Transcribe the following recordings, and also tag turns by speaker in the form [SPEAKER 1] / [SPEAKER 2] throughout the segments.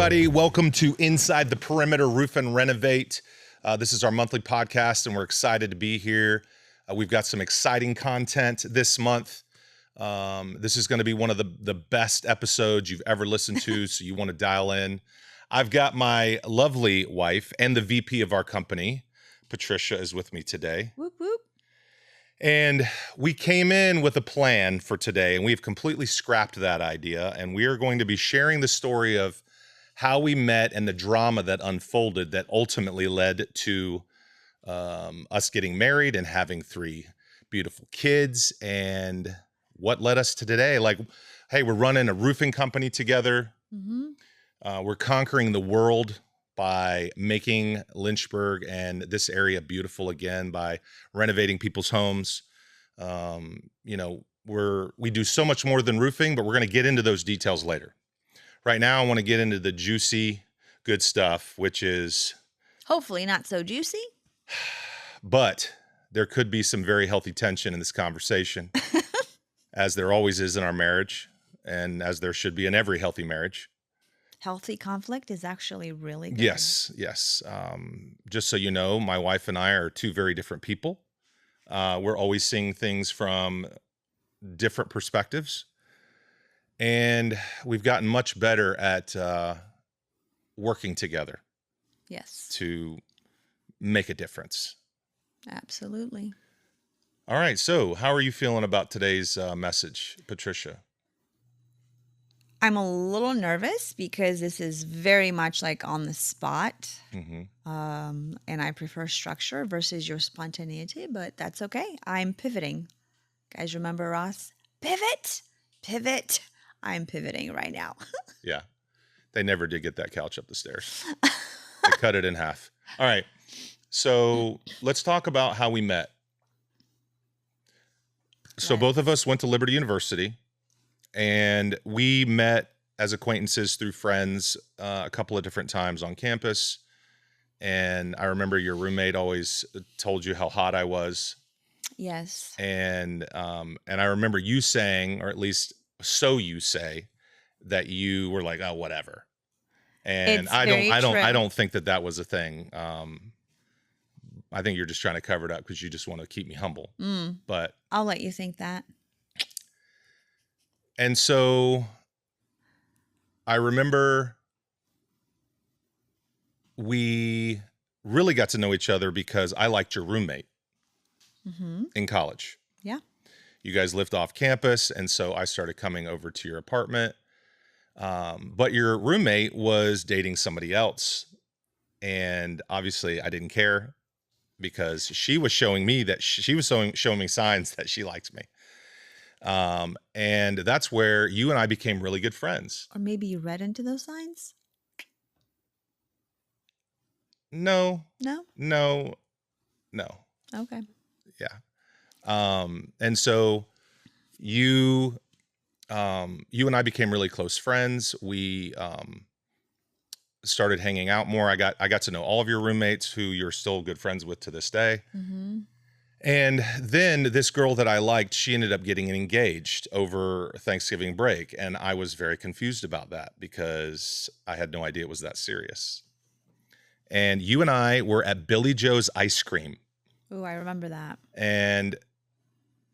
[SPEAKER 1] everybody. Welcome to Inside the Perimeter Roof and Renovate. This is our monthly podcast, and we're excited to be here. We've got some exciting content this month. This is going to be one of the best episodes you've ever listened to, so you want to dial in. I've got my lovely wife and the VP of our company, Patricia, is with me today.
[SPEAKER 2] Whoop, whoop.
[SPEAKER 1] And we came in with a plan for today, and we've completely scrapped that idea. And we are going to be sharing the story of how we met and the drama that unfolded that ultimately led to us getting married and having 3 beautiful kids, and what led us to today. Like, hey, we're running a roofing company together.
[SPEAKER 2] Mm-hmm.
[SPEAKER 1] We're conquering the world by making Lynchburg and this area beautiful again by renovating people's homes. We do so much more than roofing, but we're going to get into those details later. Right now, I want to get into the juicy, good stuff, which is...
[SPEAKER 2] Hopefully not so juicy.
[SPEAKER 1] But there could be some very healthy tension in this conversation, as there always is in our marriage, and as there should be in every healthy marriage.
[SPEAKER 2] Healthy conflict is actually really good.
[SPEAKER 1] Yes. Just so you know, my wife and I are 2 very different people. We're always seeing things from different perspectives. And we've gotten much better at working together.
[SPEAKER 2] Yes.
[SPEAKER 1] To make a difference.
[SPEAKER 2] Absolutely.
[SPEAKER 1] All right. So how are you feeling about today's message, Patricia?
[SPEAKER 2] I'm a little nervous because this is very much like on the spot.
[SPEAKER 1] Mm-hmm.
[SPEAKER 2] And I prefer structure versus your spontaneity, but that's okay. I'm pivoting. Guys, remember Ross? Pivot. I'm pivoting right now.
[SPEAKER 1] Yeah. They never did get that couch up the stairs. They cut it in half. All right. So let's talk about how we met. So both of us went to Liberty University, and we met as acquaintances through friends a couple of different times on campus. And I remember your roommate always told you how hot I was.
[SPEAKER 2] Yes.
[SPEAKER 1] And I remember you saying, or at least so you say, that you were like, oh, whatever. And
[SPEAKER 2] It's
[SPEAKER 1] I
[SPEAKER 2] true.
[SPEAKER 1] don't think that was a thing. I think you're just trying to cover it up because you just want to keep me humble. But
[SPEAKER 2] I'll let you think that.
[SPEAKER 1] And so I remember we really got to know each other because I liked your roommate in college.
[SPEAKER 2] Yeah.
[SPEAKER 1] You guys lived off campus, and so I started coming over to your apartment. But your roommate was dating somebody else, and obviously I didn't care because she was showing me that she was showing me signs that she likes me. And that's where you and I became really good friends.
[SPEAKER 2] Or maybe you read into those signs?
[SPEAKER 1] No.
[SPEAKER 2] Okay.
[SPEAKER 1] Yeah. And so you and I became really close friends. We started hanging out more. I got to know all of your roommates who you're still good friends with to this day.
[SPEAKER 2] Mm-hmm.
[SPEAKER 1] And then this girl that I liked, she ended up getting engaged over Thanksgiving break. And I was very confused about that because I had no idea it was that serious. And you and I were at Billy Joe's Ice Cream.
[SPEAKER 2] Oh, I remember that.
[SPEAKER 1] And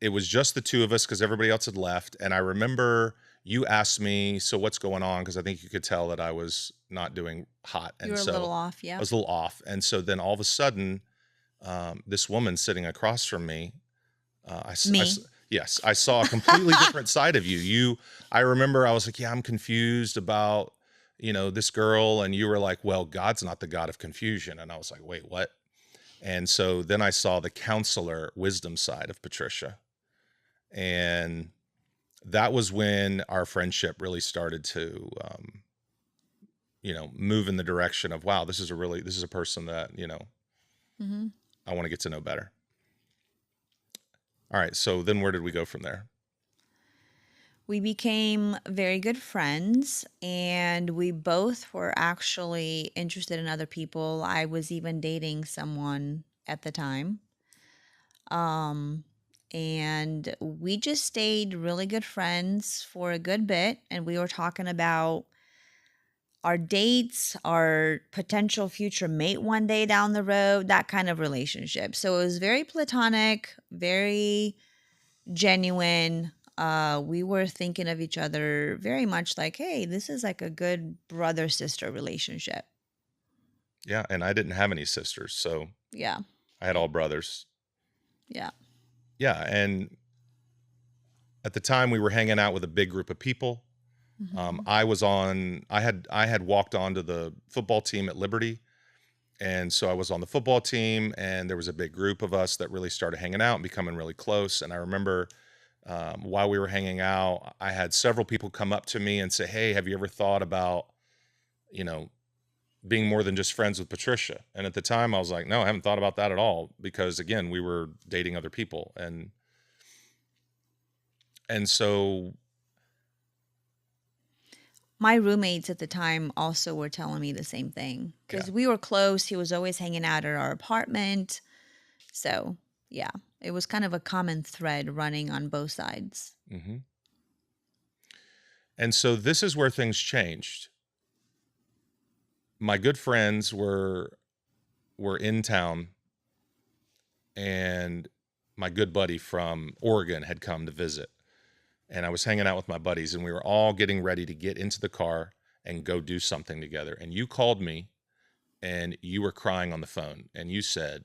[SPEAKER 1] it was just the 2 of us because everybody else had left. And I remember you asked me, so what's going on? Because I think you could tell that I was not doing hot. And
[SPEAKER 2] you were
[SPEAKER 1] so
[SPEAKER 2] a little off, yeah.
[SPEAKER 1] I was a little off. And so then all of a sudden, this woman sitting across from me, I saw a completely different side of you. I remember I was like, yeah, I'm confused about, this girl. And you were like, well, God's not the God of confusion. And I was like, wait, what? And so then I saw the counselor wisdom side of Patricia. And that was when our friendship really started to, move in the direction of, wow, this is a person that,
[SPEAKER 2] Mm-hmm.
[SPEAKER 1] I want to get to know better. All right. So then where did we go from there?
[SPEAKER 2] We became very good friends, and we both were actually interested in other people. I was even dating someone at the time. And we just stayed really good friends for a good bit, and we were talking about our dates, our potential future mate one day down the road, that kind of relationship. So it was very platonic, very genuine. We were thinking of each other very much like, hey, this is like a good brother sister relationship.
[SPEAKER 1] Yeah, and I didn't have any sisters, so
[SPEAKER 2] Yeah.
[SPEAKER 1] I had all brothers.
[SPEAKER 2] Yeah.
[SPEAKER 1] Yeah, and at the time we were hanging out with a big group of people. I had walked onto the football team at Liberty, and so I was on the football team, and there was a big group of us that really started hanging out and becoming really close. And I remember while we were hanging out, I had several people come up to me and say, "Hey, have you ever thought about, you know, being more than just friends with Patricia?" And at the time, I was like, "No, I haven't thought about that at all," because again, we were dating other people, and so
[SPEAKER 2] my roommates at the time also were telling me the same thing because we were close. He was always hanging out at our apartment. So, yeah, it was kind of a common thread running on both sides.
[SPEAKER 1] Mm-hmm. And so this is where things changed. My good friends were in town, and my good buddy from Oregon had come to visit. And I was hanging out with my buddies, and we were all getting ready to get into the car and go do something together. And you called me, and you were crying on the phone, and you said,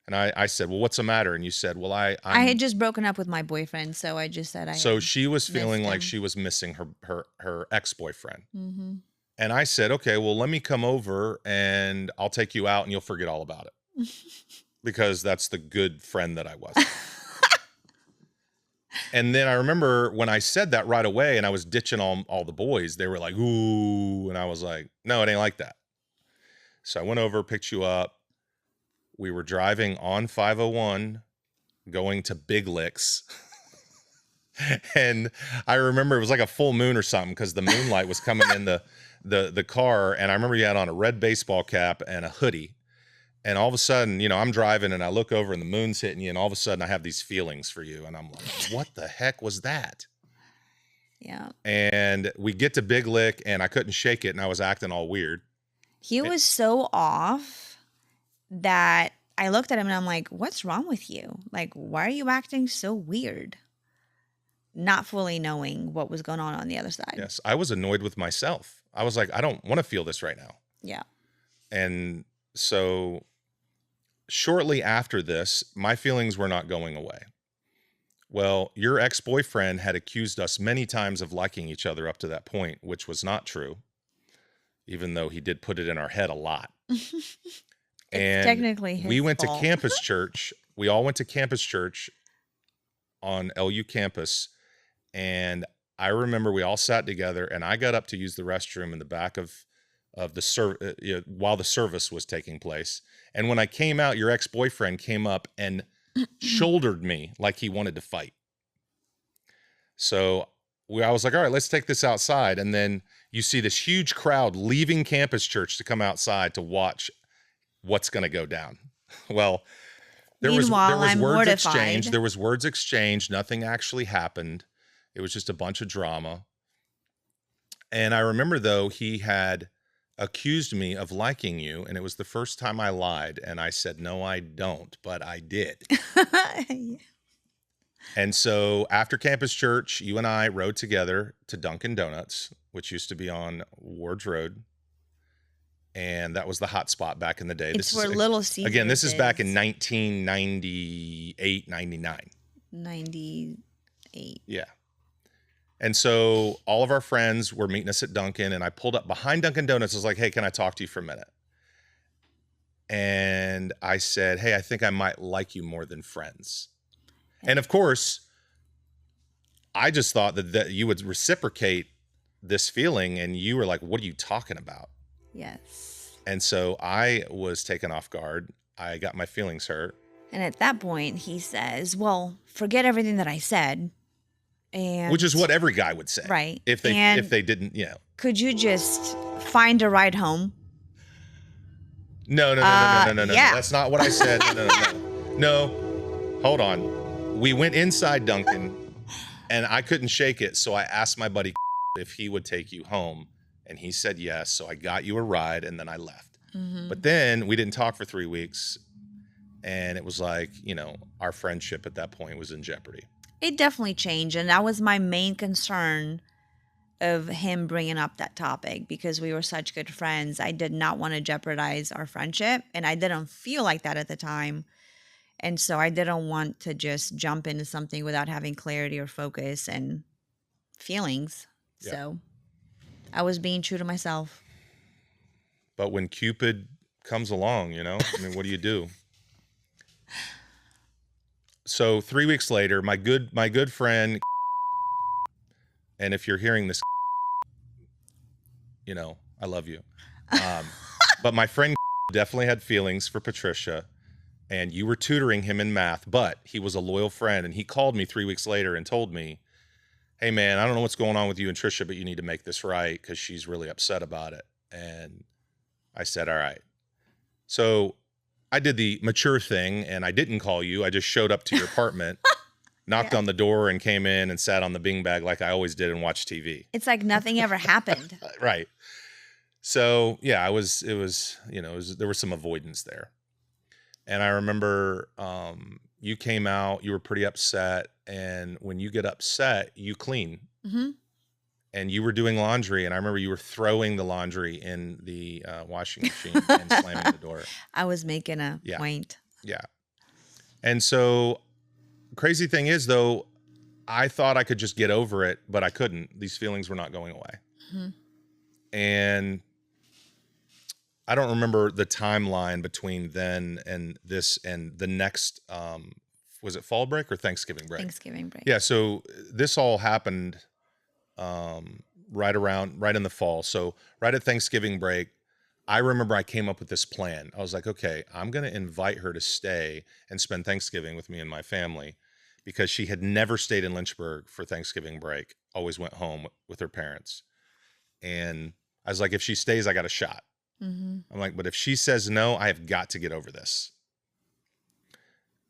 [SPEAKER 1] and I said, "Well, what's the matter?" And you said, "Well, I
[SPEAKER 2] had just broken up with my boyfriend, so I just said
[SPEAKER 1] So she was feeling like
[SPEAKER 2] him.
[SPEAKER 1] she was missing her ex-boyfriend.
[SPEAKER 2] Mm-hmm.
[SPEAKER 1] And I said, "Okay, well, let me come over and I'll take you out and you'll forget all about it." Because that's the good friend that I was. And then I remember when I said that right away and I was ditching all the boys, they were like, "Ooh." And I was like, "No, it ain't like that." So I went over, picked you up. We were driving on 501 going to Big Licks. And I remember it was like a full moon or something because the moonlight was coming in the car. And I remember you had on a red baseball cap and a hoodie. And all of a sudden, I'm driving and I look over and the moon's hitting you. And all of a sudden I have these feelings for you. And I'm like, what the heck was that?
[SPEAKER 2] Yeah.
[SPEAKER 1] And we get to Big Lick and I couldn't shake it. And I was acting all weird.
[SPEAKER 2] He was so off that I looked at him and I'm like, what's wrong with you? Like, why are you acting so weird? Not fully knowing what was going on the other side.
[SPEAKER 1] Yes. I was annoyed with myself. I was like, I don't want to feel this right now.
[SPEAKER 2] Yeah.
[SPEAKER 1] And so shortly after this, my feelings were not going away. Well, your ex-boyfriend had accused us many times of liking each other up to that point, which was not true, even though he did put it in our head a lot. And
[SPEAKER 2] technically his
[SPEAKER 1] we went
[SPEAKER 2] fault.
[SPEAKER 1] to campus church. We all went to campus church on LU campus. And I remember we all sat together and I got up to use the restroom in the back of the while the service was taking place. And when I came out, your ex-boyfriend came up and shouldered me like he wanted to fight. So I was like, all right, let's take this outside. And then you see this huge crowd leaving campus church to come outside to watch what's going to go down. Well, there was
[SPEAKER 2] I'm
[SPEAKER 1] words
[SPEAKER 2] mortified.
[SPEAKER 1] exchanged. There was words exchanged. Nothing actually happened. It was just a bunch of drama. And I remember, though, he had accused me of liking you, and it was the first time I lied. And I said, no, I don't, but I did. And so after campus church, you and I rode together to Dunkin' Donuts, which used to be on Ward's Road. And that was the hot spot back in the day.
[SPEAKER 2] It's where Little Caesars
[SPEAKER 1] again, this is back in 1998, 99.
[SPEAKER 2] 98.
[SPEAKER 1] Yeah. And so all of our friends were meeting us at Dunkin', and I pulled up behind Dunkin' Donuts. I was like, hey, can I talk to you for a minute? And I said, hey, I think I might like you more than friends. And of course, I just thought that you would reciprocate this feeling, and you were like, what are you talking about?
[SPEAKER 2] Yes.
[SPEAKER 1] And so I was taken off guard. I got my feelings hurt.
[SPEAKER 2] And at that point, he says, well, forget everything that I said. And
[SPEAKER 1] which is what every guy would say.
[SPEAKER 2] Right.
[SPEAKER 1] If they didn't,
[SPEAKER 2] Could you just find a ride home?
[SPEAKER 1] No.
[SPEAKER 2] Yeah.
[SPEAKER 1] That's not what I said. No. Hold on. We went inside Dunkin', and I couldn't shake it, so I asked my buddy if he would take you home, And he said yes. So I got you a ride and then I left.
[SPEAKER 2] Mm-hmm.
[SPEAKER 1] But then we didn't talk for 3 weeks. And it was like, our friendship at that point was in jeopardy.
[SPEAKER 2] It definitely changed. And that was my main concern of him bringing up that topic because we were such good friends. I did not want to jeopardize our friendship. And I didn't feel like that at the time. And so I didn't want to just jump into something without having clarity or focus and feelings.
[SPEAKER 1] Yeah.
[SPEAKER 2] So I was being true to myself.
[SPEAKER 1] But when Cupid comes along, what do you do? So 3 weeks later, my good friend, and if you're hearing this, I love you. But my friend definitely had feelings for Patricia, and you were tutoring him in math, but he was a loyal friend, and he called me 3 weeks later and told me, hey man, I don't know what's going on with you and Trisha, but you need to make this right because she's really upset about it. And I said, all right. So I did the mature thing and I didn't call you. I just showed up to your apartment, knocked on the door and came in and sat on the beanbag like I always did and watched TV.
[SPEAKER 2] It's like nothing ever happened.
[SPEAKER 1] Right. So yeah, there was some avoidance there. And I remember you came out, you were pretty upset. And when you get upset, you clean.
[SPEAKER 2] Mm-hmm.
[SPEAKER 1] And you were doing laundry. And I remember you were throwing the laundry in the washing machine and slamming the door.
[SPEAKER 2] I was making a point.
[SPEAKER 1] Yeah. And so crazy thing is, though, I thought I could just get over it, but I couldn't. These feelings were not going away.
[SPEAKER 2] Mm-hmm.
[SPEAKER 1] And I don't remember the timeline between then and this and the next, was it fall break or Thanksgiving break?
[SPEAKER 2] Thanksgiving break.
[SPEAKER 1] Yeah. So this all happened right in the fall. So right at Thanksgiving break, I remember I came up with this plan. I was like, okay, I'm going to invite her to stay and spend Thanksgiving with me and my family because she had never stayed in Lynchburg for Thanksgiving break, always went home with her parents. And I was like, if she stays, I got a shot.
[SPEAKER 2] Mm-hmm.
[SPEAKER 1] I'm like, but if she says no, I have got to get over this.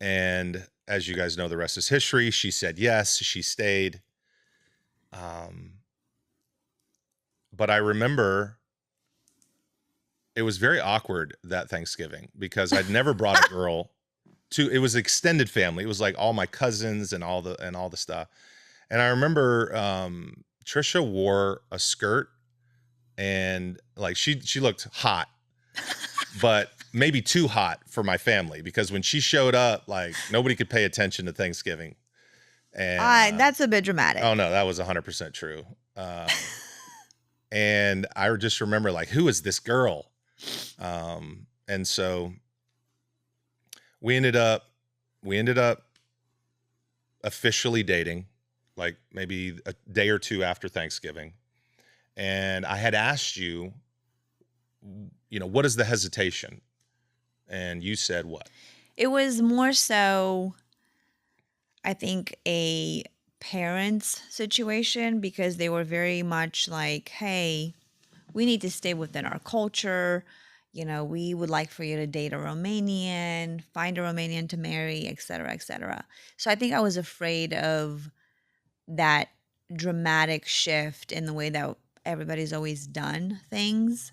[SPEAKER 1] And as you guys know, the rest is history. She said yes, she stayed. But I remember it was very awkward that Thanksgiving because I'd never brought a girl it was extended family. It was like all my cousins and all the stuff. And I remember Trisha wore a skirt and like she looked hot, but maybe too hot for my family because when she showed up, like nobody could pay attention to Thanksgiving. And
[SPEAKER 2] that's a bit dramatic.
[SPEAKER 1] Oh no, that was 100% true. And I just remember like, who is this girl? And so we ended up officially dating like maybe a day or two after Thanksgiving. And I had asked you, what is the hesitation? And you said what?
[SPEAKER 2] It was more so, I think, a parents situation because they were very much like, hey, we need to stay within our culture. We would like for you to date a Romanian, find a Romanian to marry, et cetera, et cetera. So I think I was afraid of that dramatic shift in the way that everybody's always done things.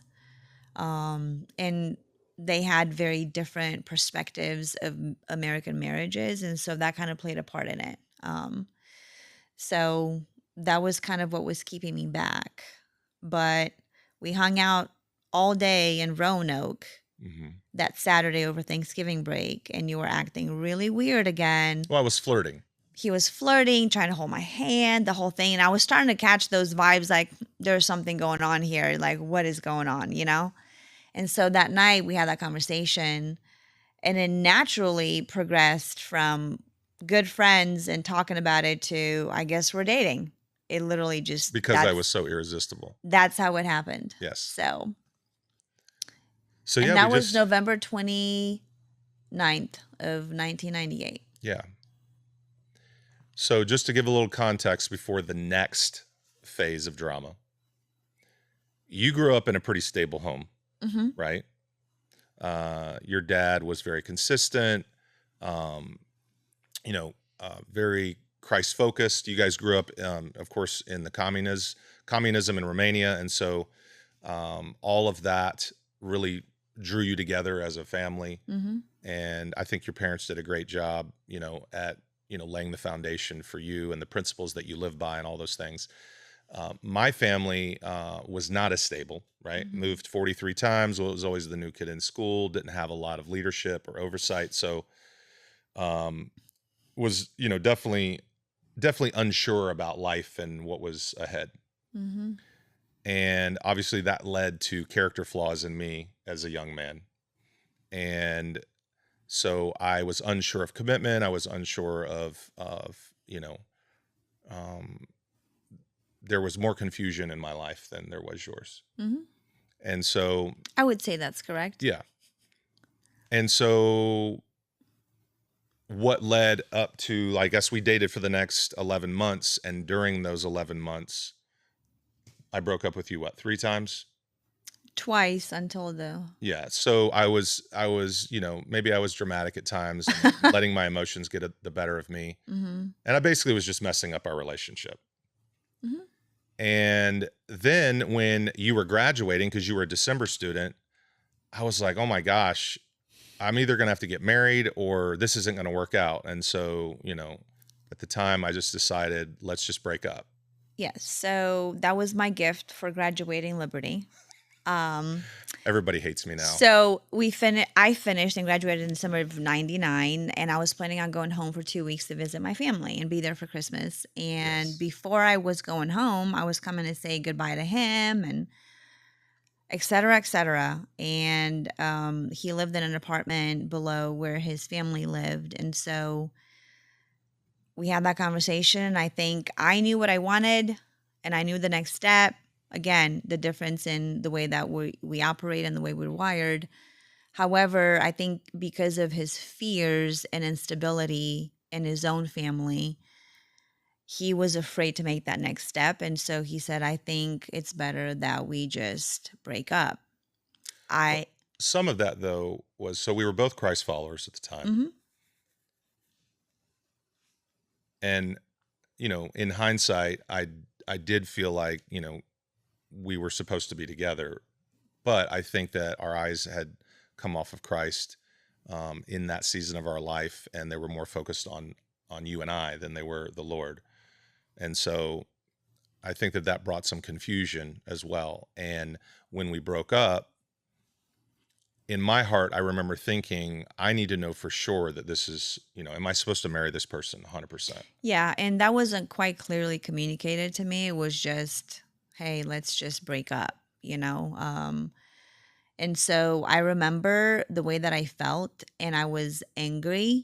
[SPEAKER 2] And they had very different perspectives of American marriages. And so that kind of played a part in it. So that was kind of what was keeping me back. But we hung out all day in Roanoke that Saturday over Thanksgiving break, and you were acting really weird again.
[SPEAKER 1] Well, I was flirting.
[SPEAKER 2] He was flirting, trying to hold my hand, the whole thing. And I was starting to catch those vibes like there's something going on here. Like, what is going on, And so that night we had that conversation, and it naturally progressed from good friends and talking about it to, I guess we're dating. It literally just...
[SPEAKER 1] Because I was so irresistible.
[SPEAKER 2] That's how it happened.
[SPEAKER 1] Yes.
[SPEAKER 2] So
[SPEAKER 1] yeah,
[SPEAKER 2] and that was November 29th of 1998.
[SPEAKER 1] Yeah. So just to give a little context before the next phase of drama, you grew up in a pretty stable home, right? Your dad was very consistent, very Christ-focused. You guys grew up, of course, in the communism in Romania. And so All of that really drew you together as a family.
[SPEAKER 2] Mm-hmm.
[SPEAKER 1] And I think your parents did a great job, at, laying the foundation for you and the principles that you live by and all those things. My family was not as stable, right?
[SPEAKER 2] Mm-hmm.
[SPEAKER 1] Moved 43 times, was always the new kid in school, didn't have a lot of leadership or oversight. So, was, definitely unsure about life and what was ahead.
[SPEAKER 2] Mm-hmm.
[SPEAKER 1] And obviously that led to character flaws in me as a young man. And so I was unsure of commitment. I was unsure of, um, there was more confusion in my life than there was yours.
[SPEAKER 2] Mm-hmm.
[SPEAKER 1] And so,
[SPEAKER 2] I would say that's correct.
[SPEAKER 1] yeah. And so what led up to, I guess we dated for the next 11 months. And during those 11 months, I broke up with you, what, 3 times?
[SPEAKER 2] Twice until the.
[SPEAKER 1] Yeah. So maybe I was dramatic at times and letting my emotions get the better of me.
[SPEAKER 2] Mm-hmm.
[SPEAKER 1] And I basically was just messing up our relationship.
[SPEAKER 2] Mm-hmm.
[SPEAKER 1] And then when you were graduating, because you were a December student, I was like, oh my gosh, I'm either going to have to get married or this isn't going to work out. And so, at the time I just decided, let's just break up.
[SPEAKER 2] Yes. So that was my gift for graduating Liberty.
[SPEAKER 1] Everybody hates me now.
[SPEAKER 2] So I finished and graduated in December of 99, and I was planning on going home for 2 weeks to visit my family and be there for Christmas. And
[SPEAKER 1] Yes.
[SPEAKER 2] before I was going home, I was coming to say goodbye to him and et cetera, et cetera. And he lived in an apartment below where his family lived. And so we had that conversation. I think I knew what I wanted and I knew the next step. Again, the difference in the way that we operate and the way we're wired. However, I think because of his fears and instability in his own family, he was afraid to make that next step. And so he said, I think it's better that we just break up.
[SPEAKER 1] Well, some of that, though, was, so we were both Christ followers at the time.
[SPEAKER 2] Mm-hmm.
[SPEAKER 1] And, in hindsight, I did feel like, we were supposed to be together. But I think that our eyes had come off of Christ in that season of our life, and they were more focused on you and I than they were the Lord. And so I think that brought some confusion as well. And when we broke up, in my heart, I remember thinking, I need to know for sure that this is, am I supposed to marry this person 100%?
[SPEAKER 2] Yeah. And that wasn't quite clearly communicated to me. It was just, hey, let's just break up, And so I remember the way that I felt, and I was angry.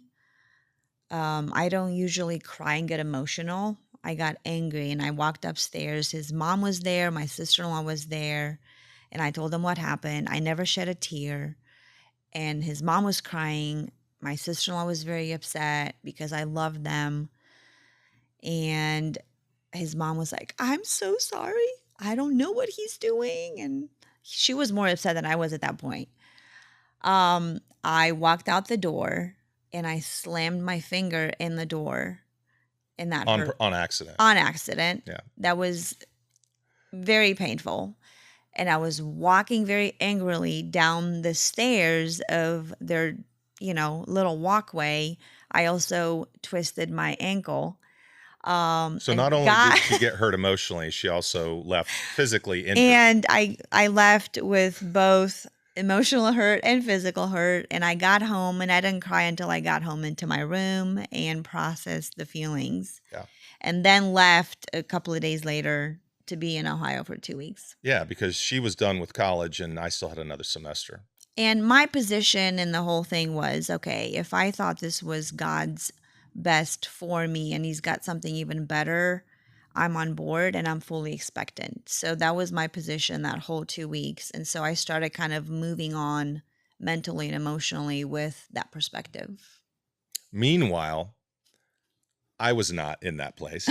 [SPEAKER 2] I don't usually cry and get emotional. I got angry and I walked upstairs. His mom was there, my sister-in-law was there, and I told them what happened. I never shed a tear. And his mom was crying. My sister-in-law was very upset because I loved them. And his mom was like, I'm so sorry. I don't know what he's doing. And she was more upset than I was at that point. I walked out the door and I slammed my finger in the door, and that hurt.
[SPEAKER 1] On accident.
[SPEAKER 2] On accident.
[SPEAKER 1] Yeah.
[SPEAKER 2] That was very painful. And I was walking very angrily down the stairs of their, little walkway. I also twisted my ankle.
[SPEAKER 1] So not only did she get hurt emotionally, she also left physically injured.
[SPEAKER 2] And I left with both emotional hurt and physical hurt. And I got home, and I didn't cry until I got home into my room and processed the feelings.
[SPEAKER 1] Yeah.
[SPEAKER 2] And then left a couple of days later to be in Ohio for 2 weeks.
[SPEAKER 1] Yeah, because she was done with college and I still had another semester.
[SPEAKER 2] And my position in the whole thing was, okay, if I thought this was God's best for me and he's got something even better, I'm on board and I'm fully expectant. So that was my position that whole 2 weeks. And so I started kind of moving on mentally and emotionally with that perspective.
[SPEAKER 1] Meanwhile, I was not in that place.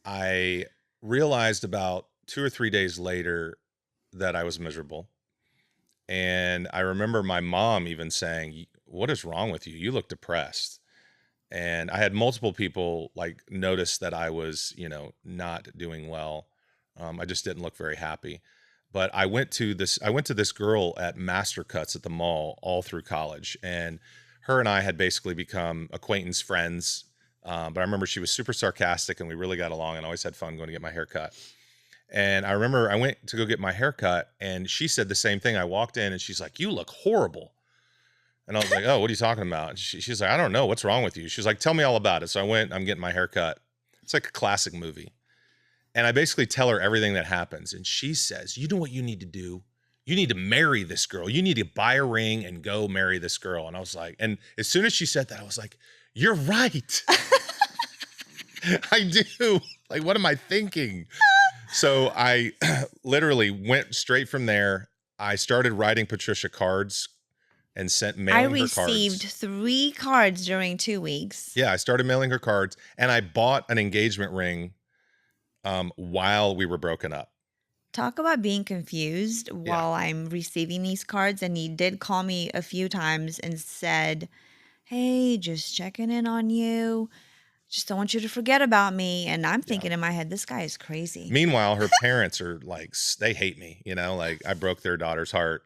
[SPEAKER 1] I realized about 2 or 3 days later that I was miserable. And I remember my mom even saying, what is wrong with you? You look depressed. And I had multiple people notice that I was, not doing well. I just didn't look very happy. But I went to this girl at Master Cuts at the mall all through college, and her and I had basically become acquaintance friends. But I remember she was super sarcastic, and we really got along, and always had fun going to get my hair cut. And I remember I went to go get my hair cut, and she said the same thing. I walked in, and she's like, "You look horrible." And I was like, "Oh, what are you talking about?" And she's like, "I don't know. What's wrong with you?" She's like, "Tell me all about it." So I went, I'm getting my hair cut. It's like a classic movie. And I basically tell her everything that happens. And she says, "You know what you need to do? You need to marry this girl. You need to buy a ring and go marry this girl." And I was like, and as soon as she said that, I was like, "You're right." I do. Like, what am I thinking? So I literally went straight from there. I started writing Patricia cards and
[SPEAKER 2] I
[SPEAKER 1] mailing her
[SPEAKER 2] received
[SPEAKER 1] cards.
[SPEAKER 2] 3 cards during 2 weeks.
[SPEAKER 1] Yeah, I started mailing her cards, and I bought an engagement ring while we were broken up.
[SPEAKER 2] Talk about being confused
[SPEAKER 1] Yeah.
[SPEAKER 2] while I'm receiving these cards. And he did call me a few times and said, "Hey, just checking in on you. Just don't want you to forget about me." And I'm
[SPEAKER 1] Yeah.
[SPEAKER 2] thinking in my head, this guy is crazy.
[SPEAKER 1] Meanwhile, her parents are like, they hate me, like I broke their daughter's heart,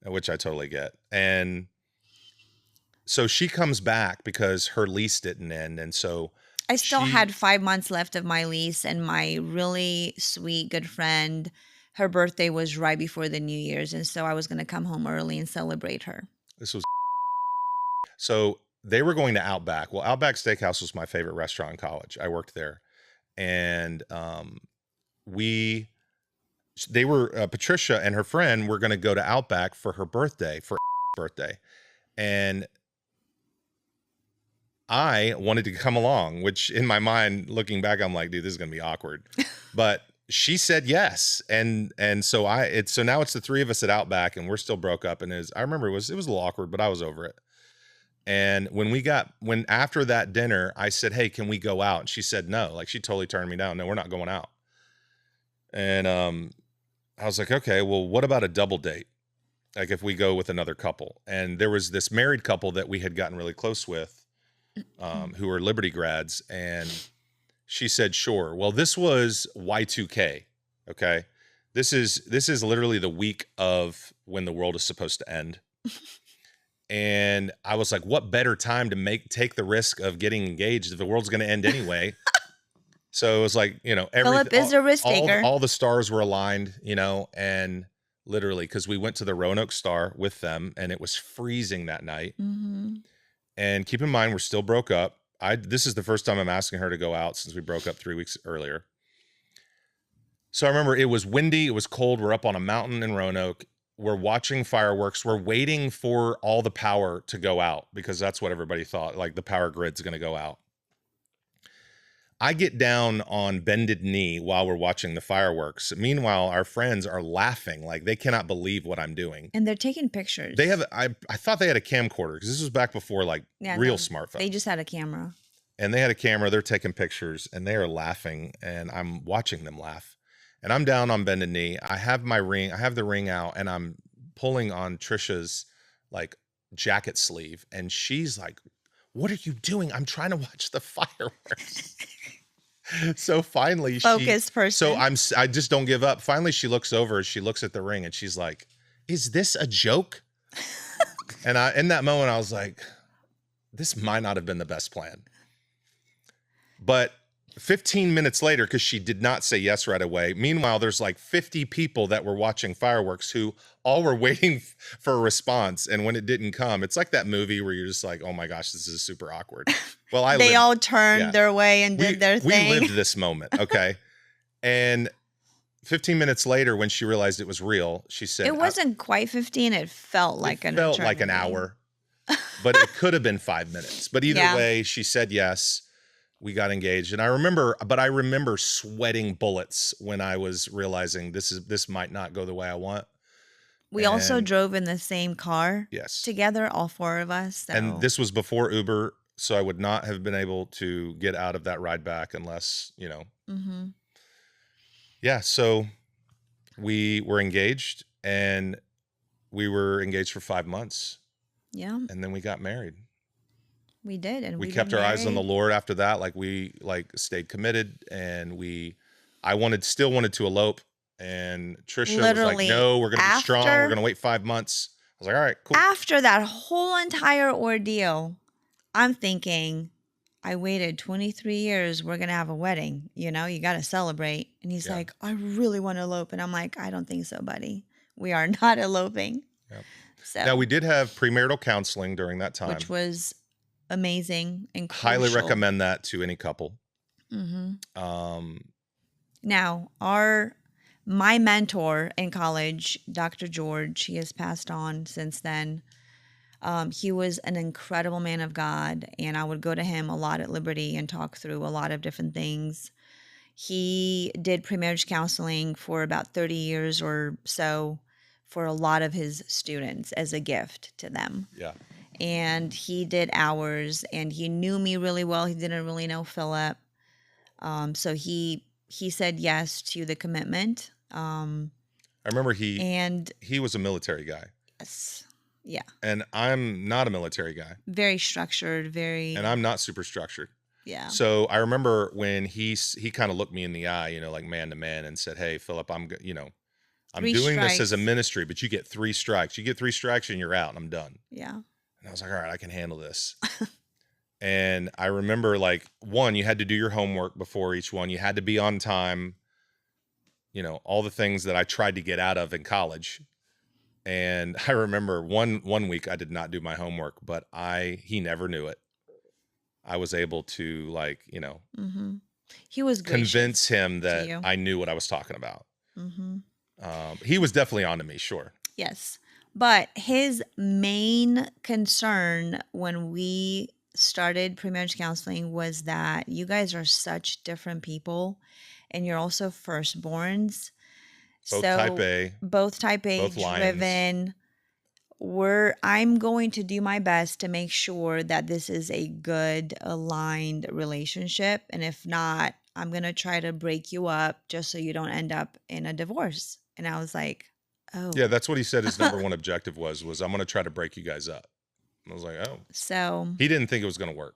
[SPEAKER 1] which I totally get. And so she comes back because her lease didn't end. And so
[SPEAKER 2] I still
[SPEAKER 1] she,
[SPEAKER 2] had 5 months left of my lease, and my really sweet good friend, her birthday was right before the New Year's, and so I was going to come home early and celebrate her.
[SPEAKER 1] this was, so they were going to Outback. Well, Outback Steakhouse was my favorite restaurant in college. I worked there. And they were, Patricia and her friend were going to go to Outback for her birthday, And I wanted to come along, which in my mind, looking back, I'm like, dude, this is going to be awkward. But she said yes. And so so now it's the 3 of us at Outback, and we're still broke up. And I remember it was a little awkward, but I was over it. And when after that dinner, I said, "Hey, can we go out?" And she said no. Like, she totally turned me down. "No, we're not going out." And I was like, "Okay, well, what about a double date? Like, if we go with another couple?" And there was this married couple that we had gotten really close with, who were Liberty grads. And she said, "Sure." Well, this was Y2K. Okay. This is literally the week of when the world is supposed to end. And I was like, what better time to take the risk of getting engaged if the world's going to end anyway? So it was like,
[SPEAKER 2] Philip is a risk taker.
[SPEAKER 1] all the stars were aligned, and literally, because we went to the Roanoke Star with them, and it was freezing that night.
[SPEAKER 2] Mm-hmm.
[SPEAKER 1] And keep in mind, we're still broke up. This is the first time I'm asking her to go out since we broke up 3 weeks earlier. So I remember it was windy, it was cold. We're up on a mountain in Roanoke. We're watching fireworks. We're waiting for all the power to go out because that's what everybody thought, like the power grid's going to go out. I get down on bended knee while we're watching the fireworks. Meanwhile, our friends are laughing like they cannot believe what I'm doing.
[SPEAKER 2] And they're taking pictures.
[SPEAKER 1] They have, I thought they had a camcorder because this was back before real smartphones.
[SPEAKER 2] They just had a camera.
[SPEAKER 1] And they had a camera. They're taking pictures and they are laughing, and I'm watching them laugh. And I'm down on bended knee. I have my ring. I have the ring out, and I'm pulling on Trisha's jacket sleeve. And she's like, "What are you doing?" "I'm trying to watch the fireworks." So finally,
[SPEAKER 2] Focused person.
[SPEAKER 1] So I just don't give up. Finally, she looks over. She looks at the ring, and she's like, "Is this a joke?" And in that moment, I was like, this might not have been the best plan. But 15 minutes later, because she did not say yes right away. Meanwhile, there's 50 people that were watching fireworks who all were waiting for a response. And when it didn't come, it's like that movie where you're just like, oh my gosh, this is super awkward. Well,
[SPEAKER 2] they all turned their way and did their thing.
[SPEAKER 1] We lived this moment. Okay. And 15 minutes later, when she realized it was real, she said,
[SPEAKER 2] it wasn't quite 15. It felt like an
[SPEAKER 1] hour, but it could have been 5 minutes. But either way, she said yes. We got engaged. And I remember sweating bullets when I was realizing this might not go the way I want.
[SPEAKER 2] We also drove in the same car together, all 4 of us. So.
[SPEAKER 1] And this was before Uber, so I would not have been able to get out of that ride back unless,
[SPEAKER 2] Mm-hmm.
[SPEAKER 1] Yeah, so we were engaged, and we were engaged for 5 months.
[SPEAKER 2] Yeah.
[SPEAKER 1] And then we got married.
[SPEAKER 2] We did, and
[SPEAKER 1] we kept our eyes on the Lord after that. We stayed committed, and I still wanted to elope, And Trisha was like,
[SPEAKER 2] Literally
[SPEAKER 1] no, we're going to be strong. We're going
[SPEAKER 2] after
[SPEAKER 1] to wait 5 months. I was like, all right, cool.
[SPEAKER 2] after that whole entire ordeal, I'm thinking, I waited 23 years. We're going to have a wedding. You know, you got to celebrate. And he's
[SPEAKER 1] Yeah.
[SPEAKER 2] like, I really want to elope. And I'm like, I don't think so, buddy. We are not eloping.
[SPEAKER 1] Yep.
[SPEAKER 2] So,
[SPEAKER 1] Now, we did have premarital counseling during that time.
[SPEAKER 2] which was amazing and
[SPEAKER 1] Highly
[SPEAKER 2] crucial.
[SPEAKER 1] recommend that to any couple.
[SPEAKER 2] Now, my mentor in college, Dr. George, he has passed on since then. He was an incredible man of God, and I would go to him a lot at Liberty and talk through a lot of different things. He did premarriage counseling for about 30 years or so for a lot of his students as a gift to them.
[SPEAKER 1] Yeah.
[SPEAKER 2] And he did hours, and he knew me really well. He didn't really know Philip. So he said yes to the commitment.
[SPEAKER 1] I remember
[SPEAKER 2] And
[SPEAKER 1] he was a military guy.
[SPEAKER 2] yes, yeah,
[SPEAKER 1] And I'm not a military guy.
[SPEAKER 2] very structured,
[SPEAKER 1] And I'm not super structured.
[SPEAKER 2] yeah.
[SPEAKER 1] So I remember when he kind of looked me in the eye, you know, like man to man, and said, hey, Philip, I'm
[SPEAKER 2] 3
[SPEAKER 1] doing this as a
[SPEAKER 2] strikes.
[SPEAKER 1] ministry, but you get 3 strikes. You get 3 strikes and you're out, and I'm done.
[SPEAKER 2] Yeah.
[SPEAKER 1] And I was like, all right, I can handle this. And I remember, like, one, you had to do your homework before each one. You had to be on time, you know, all the things that I tried to get out of in college. And I remember one week I did not do my homework, but he never knew it. I was able to, like, you know,
[SPEAKER 2] He was gracious
[SPEAKER 1] convince him
[SPEAKER 2] to
[SPEAKER 1] that
[SPEAKER 2] you.
[SPEAKER 1] I knew what I was talking about. He was definitely onto me, sure.
[SPEAKER 2] Yes. But his main concern when we started premarriage counseling was that you guys are such different people, and you're also firstborns.
[SPEAKER 1] Both type A.
[SPEAKER 2] Both type A,
[SPEAKER 1] Both lions.
[SPEAKER 2] driven. I'm going to do my best to make sure that this is a good, aligned relationship. And if not, I'm going to try to break you up just so you don't end up in a divorce. And I was like, oh.
[SPEAKER 1] Yeah, that's what he said his number one objective was I'm going to try to break you guys up. I was like, oh.
[SPEAKER 2] So
[SPEAKER 1] he didn't think it was going to work.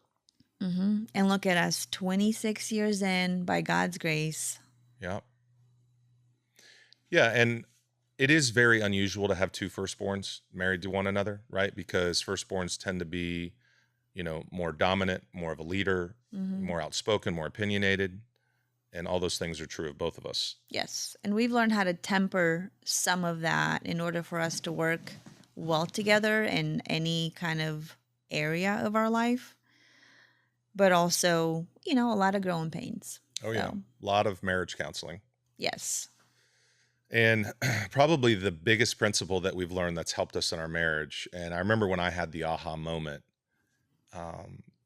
[SPEAKER 2] And look at us, 26 years in, by God's grace.
[SPEAKER 1] Yeah. Yeah, and it is very unusual to have 2 firstborns married to one another, right? Because firstborns tend to be, you know, more dominant, more of a leader, more outspoken, more opinionated. And all those things are true of both of us.
[SPEAKER 2] Yes. And we've learned how to temper some of that in order for us to work well together in any kind of area of our life. But also, you know, a lot of growing pains.
[SPEAKER 1] Oh, yeah. A lot of marriage counseling.
[SPEAKER 2] Yes.
[SPEAKER 1] And probably the biggest principle that we've learned that's helped us in our marriage, and I remember when I had the aha moment,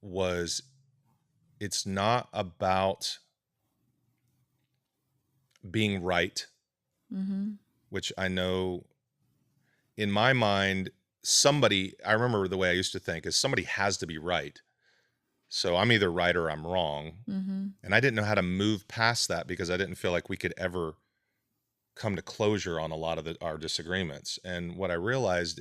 [SPEAKER 1] was it's not about being right, which I know in my mind, I remember the way I used to think is somebody has to be right. So I'm either right or I'm wrong. And I didn't know how to move past that because I didn't feel like we could ever come to closure on a lot of our disagreements. And what I realized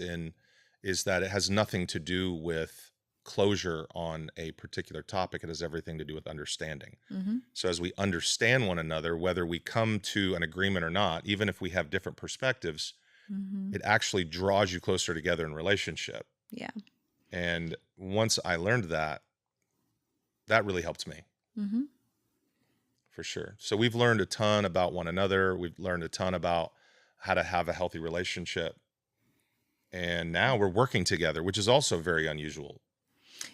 [SPEAKER 1] is that it has nothing to do with closure on a particular topic. It has everything to do with understanding. So as we understand one another, whether we come to an agreement or not, even if we have different perspectives, it actually draws you closer together in relationship.
[SPEAKER 2] Yeah.
[SPEAKER 1] And once I learned that, that really helped me. For sure. So we've learned a ton about one another. We've learned a ton about how to have a healthy relationship. And now we're working together, which is also very unusual.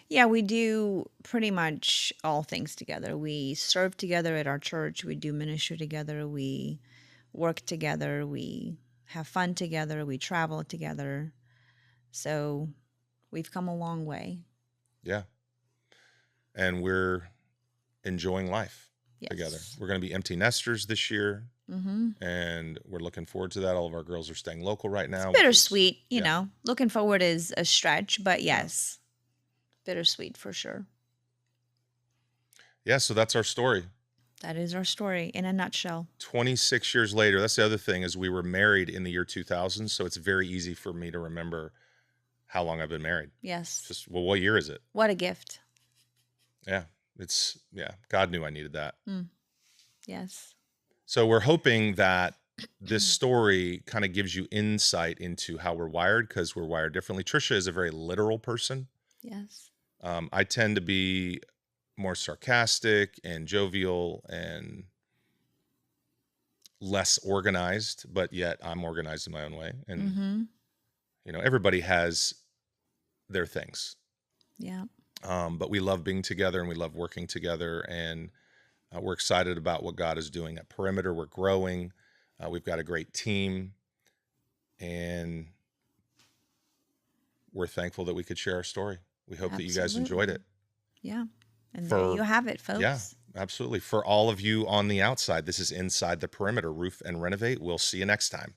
[SPEAKER 2] Yeah, we do pretty much all things together. We serve together at our church. We do ministry together. We work together. We have fun together. We travel together. So we've come a long way.
[SPEAKER 1] Yeah. And we're enjoying life together. We're going to be empty nesters this year. And we're looking forward to that. All of our girls are staying local right now.
[SPEAKER 2] It's bittersweet, you know. Looking forward is a stretch, but yes, bittersweet for sure.
[SPEAKER 1] Yeah, so that's our story.
[SPEAKER 2] That is our story in a nutshell.
[SPEAKER 1] 26 years later, that's the other thing, is we were married in the year 2000, so it's very easy for me to remember how long I've been married.
[SPEAKER 2] Yes.
[SPEAKER 1] Just, well, what year is it?
[SPEAKER 2] What a gift.
[SPEAKER 1] Yeah, God knew I needed that.
[SPEAKER 2] Yes.
[SPEAKER 1] So we're hoping that this story kind of gives you insight into how we're wired, because we're wired differently. Trisha is a very literal person.
[SPEAKER 2] Yes.
[SPEAKER 1] I tend to be more sarcastic and jovial and less organized, but yet I'm organized in my own way. And,
[SPEAKER 2] Mm-hmm.
[SPEAKER 1] everybody has their things.
[SPEAKER 2] Yeah.
[SPEAKER 1] But we love being together and we love working together. And we're excited about what God is doing at Perimeter. We're growing. We've got a great team. And we're thankful that we could share our story. We hope that you guys enjoyed it.
[SPEAKER 2] Yeah. And there you have it, folks.
[SPEAKER 1] Yeah, absolutely. For all of you on the outside, this is Inside the Perimeter, Roof and Renovate. We'll see you next time.